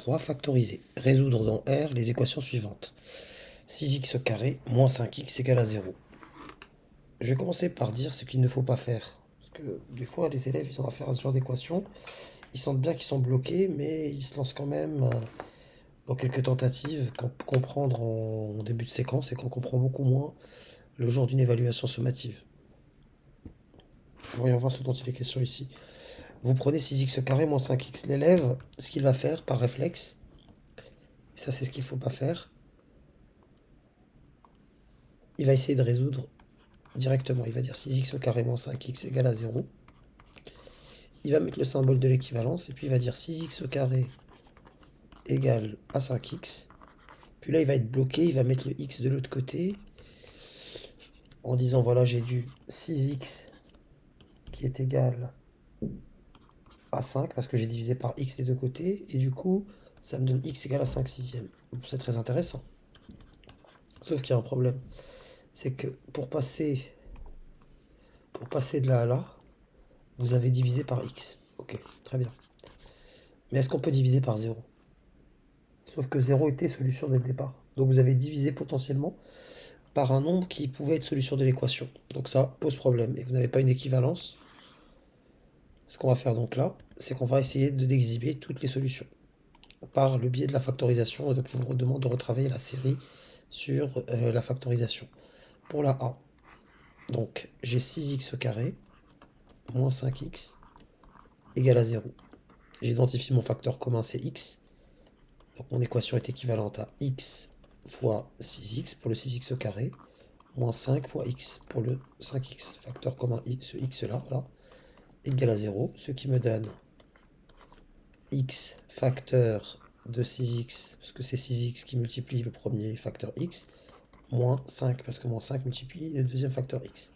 3. Factoriser. Résoudre dans R les équations suivantes. 6x au carré moins 5x égale à 0. Je vais commencer par dire ce qu'il ne faut pas faire. Parce que des fois, les élèves, ils ont affaire à ce genre d'équations. Ils sentent bien qu'ils sont bloqués, mais ils se lancent quand même dans quelques tentatives qu'on peut comprendre en début de séquence et qu'on comprend beaucoup moins le jour d'une évaluation sommative. Voyons voir ce dont il est question ici. Vous prenez 6x au carré moins 5x. L'élève, ce qu'il va faire par réflexe, ça c'est ce qu'il ne faut pas faire, il va essayer de résoudre directement. Il va dire 6x au carré moins 5x égale à 0. Il va mettre le symbole de l'équivalence et puis il va dire 6x au carré égale à 5x. Puis là, il va être bloqué, il va mettre le x de l'autre côté en disant voilà, j'ai du 6x qui est égal à 5 parce que j'ai divisé par x des deux côtés et du coup, ça me donne x égale à 5 sixièmes. C'est très intéressant. Sauf qu'il y a un problème. C'est que pour passer de là à là, vous avez divisé par x. Ok, très bien. Mais est-ce qu'on peut diviser par 0? Sauf que 0 était solution dès le départ. Donc vous avez divisé potentiellement par un nombre qui pouvait être solution de l'équation. Donc ça pose problème. Et vous n'avez pas une équivalence. Ce qu'on va faire donc là, c'est qu'on va essayer d'exhiber toutes les solutions par le biais de la factorisation. Donc je vous demande de retravailler la série sur la factorisation. Pour la A, donc j'ai 6x au carré moins 5x égale à 0. J'identifie mon facteur commun, c'est x. Donc mon équation est équivalente à x fois 6x pour le 6x au carré, moins 5 fois x pour le 5x. Facteur commun, ce x là, voilà, égale à 0, ce qui me donne x facteur de 6x, parce que c'est 6x qui multiplie le premier facteur x, moins 5, parce que moins 5 multiplie le deuxième facteur x.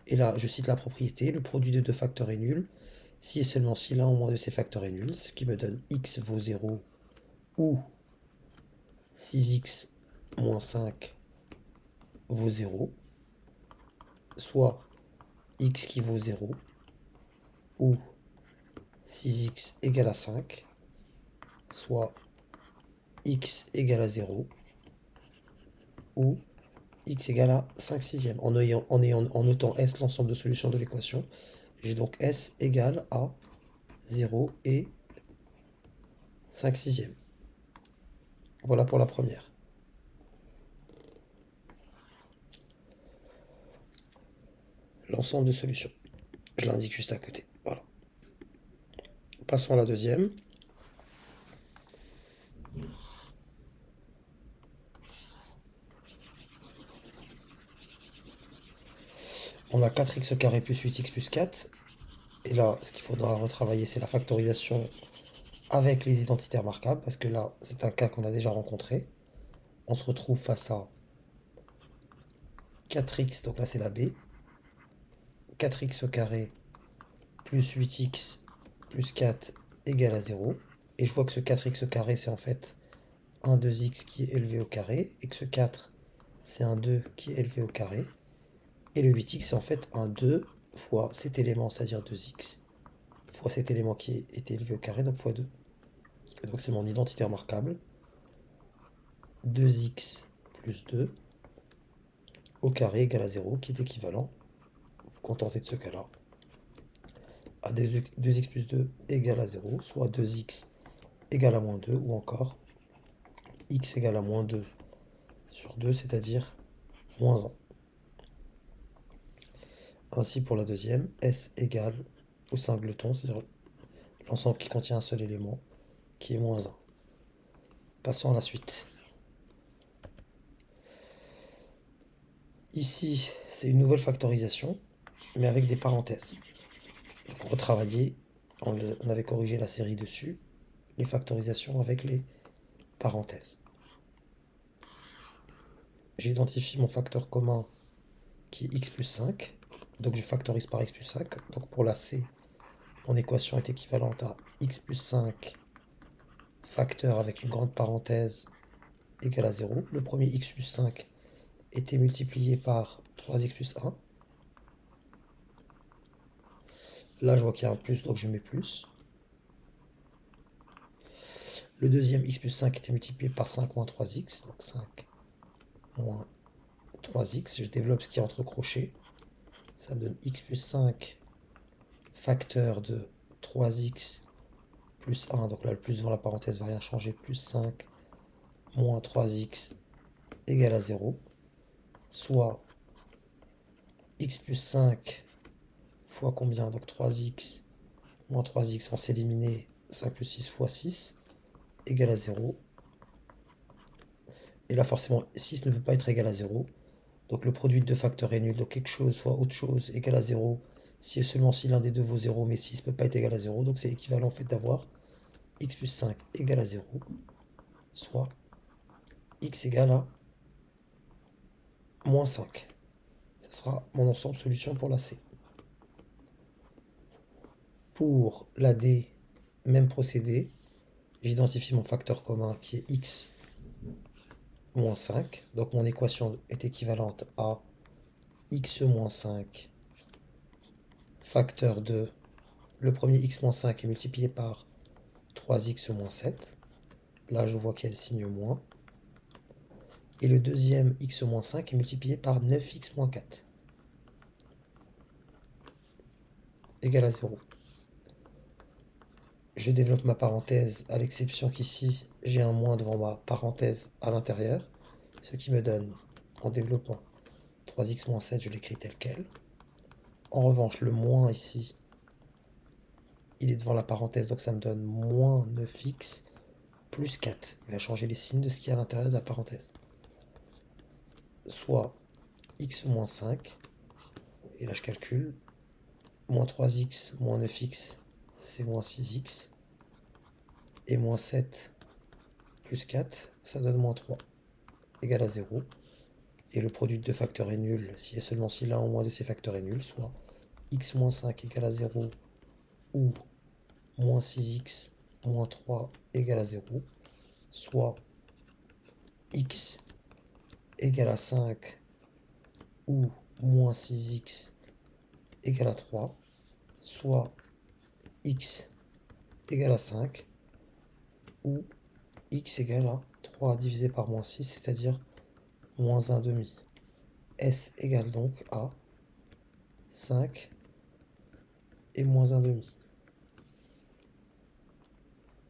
Et là, je cite la propriété, le produit de deux facteurs est nul, si et seulement si l'un ou moins de ces facteurs est nul, ce qui me donne x vaut 0 ou 6x moins 5 vaut 0, soit x qui vaut 0 ou 6x égale à 5, soit x égale à 0 ou x égale à 5 sixièmes. En notant S l'ensemble de solutions de l'équation, j'ai donc S égale à 0 et 5 sixièmes. Voilà pour la première. L'ensemble de solutions. Je l'indique juste à côté. Voilà. Passons à la deuxième. On a 4x au carré plus 8x plus 4. Et là, ce qu'il faudra retravailler, c'est la factorisation avec les identitaires marquables, parce que là, c'est un cas qu'on a déjà rencontré. On se retrouve face à 4x, donc là c'est la B, 4x au carré plus 8x plus 4 égale à 0. Et je vois que ce 4x au carré, c'est en fait un 2x qui est élevé au carré, et que ce 4, c'est un 2 qui est élevé au carré. Et le 8x, c'est en fait un 2 fois cet élément, c'est-à-dire 2x, fois cet élément qui était élevé au carré, donc fois 2. Et donc c'est mon identitaire marquable. 2x plus 2 au carré égale à 0, qui est équivalent, vous vous contentez de ce cas-là, à 2x plus 2 égale à 0, soit 2x égale à moins 2, ou encore x égale à moins 2 sur 2, c'est-à-dire moins 1. Ainsi pour la deuxième, S égale au singleton, c'est-à-dire l'ensemble qui contient un seul élément, qui est moins 1. Passons à la suite. Ici, c'est une nouvelle factorisation, mais avec des parenthèses. Pour retravailler, on avait corrigé la série dessus, les factorisations avec les parenthèses. J'identifie mon facteur commun qui est x plus 5, donc je factorise par x plus 5. Donc pour la C, mon équation est équivalente à x plus 5 facteur avec une grande parenthèse égale à 0. Le premier x plus 5 était multiplié par 3x plus 1. Là, je vois qu'il y a un plus, donc je mets plus. Le deuxième, x plus 5 était multiplié par 5 moins 3x. Donc 5 moins 3x. Je développe ce qui est entre crochets. Ça me donne x plus 5 facteur de 3x plus 1. Donc là, le plus devant la parenthèse va rien changer. Plus 5 moins 3x égale à 0. Soit x plus 5 fois combien? Donc 3x moins 3x vont s'éliminer. 5 plus 6 fois 6 égale à 0. Et là, forcément, 6 ne peut pas être égal à 0. Donc le produit de deux facteurs est nul. Donc quelque chose fois autre chose égale à 0. Si et seulement si l'un des deux vaut 0, mais 6 ne peut pas être égal à 0. Donc c'est équivalent en fait d'avoir x plus 5 égale à 0. Soit x égale à moins 5. Ça sera mon ensemble solution pour la C. Pour la D, même procédé. J'identifie mon facteur commun qui est x moins 5. Donc mon équation est équivalente à x moins 5 facteur de... Le premier x moins 5 est multiplié par 3x moins 7. Là, je vois qu'il y a le signe moins. Et le deuxième x moins 5 est multiplié par 9x moins 4. Égal à 0. Je développe ma parenthèse à l'exception qu'ici, j'ai un moins devant ma parenthèse à l'intérieur. Ce qui me donne, en développement, 3x moins 7, je l'écris tel quel. En revanche, le moins ici, il est devant la parenthèse, donc ça me donne moins 9x plus 4. Il va changer les signes de ce qui est à l'intérieur de la parenthèse. Soit x moins 5, et là je calcule, moins 3x moins 9x, c'est moins 6x, et moins 7 plus 4, ça donne moins 3, égal à 0. Et le produit de deux facteurs est nul si et seulement si l'un ou moins de ces facteurs est nul, soit x moins 5 égale à 0, ou moins 6x moins 3 égale à 0, soit x égale à 5, ou moins 6x égale à 3, soit x égale à 5, ou x égale à 3 divisé par moins 6, c'est-à-dire moins 1 demi. S égale donc à 5 et moins 1 demi.